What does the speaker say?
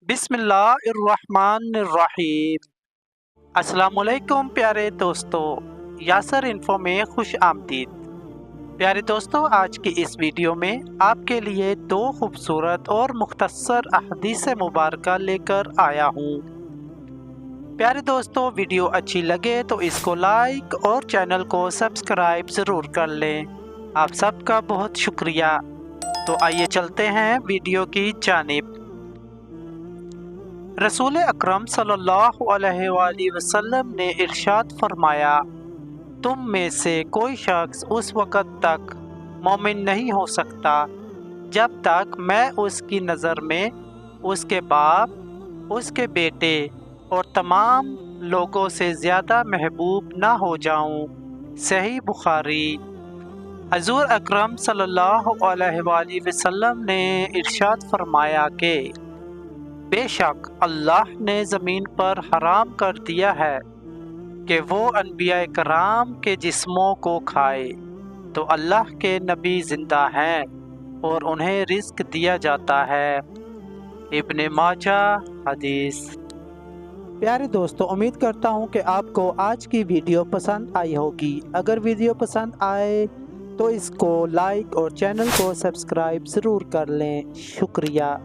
बिस्मिल्लाहिर्रहमानिर्रहीम। अस्सलामुअलैकुम प्यारे दोस्तों, यासर इन्फो में खुश आमदीद। प्यारे दोस्तों, आज की इस वीडियो में आपके लिए दो खूबसूरत और मुख्तसर अहदीस मुबारका लेकर आया हूँ। प्यारे दोस्तों, वीडियो अच्छी लगे तो इसको लाइक और चैनल को सब्सक्राइब ज़रूर कर लें। आप सबका बहुत शुक्रिया। तो आइए चलते हैं वीडियो की जानिब। रसूल अकरम सल्लल्लाहु अलैहि वसल्लम ने इरशाद फरमाया, तुम में से कोई शख्स उस वक़्त तक मोमिन नहीं हो सकता जब तक मैं उसकी नज़र में उसके बाप, उसके बेटे और तमाम लोगों से ज़्यादा महबूब ना हो जाऊं। सही बुखारी। हजूर अकरम सल्लल्लाहु अलैहि वसल्लम ने इरशाद फरमाया कि बेशक अल्लाह ने ज़मीन पर हराम कर दिया है कि वो अनबिया कराम के जिस्मों को खाए, तो अल्लाह के नबी ज़िंदा हैं और उन्हें रिज़्क दिया जाता है। इब्ने माजा हदीस। प्यारे दोस्तों, उम्मीद करता हूँ कि आपको आज की वीडियो पसंद आई होगी। अगर वीडियो पसंद आए तो इसको लाइक और चैनल को सब्सक्राइब ज़रूर कर लें। शुक्रिया।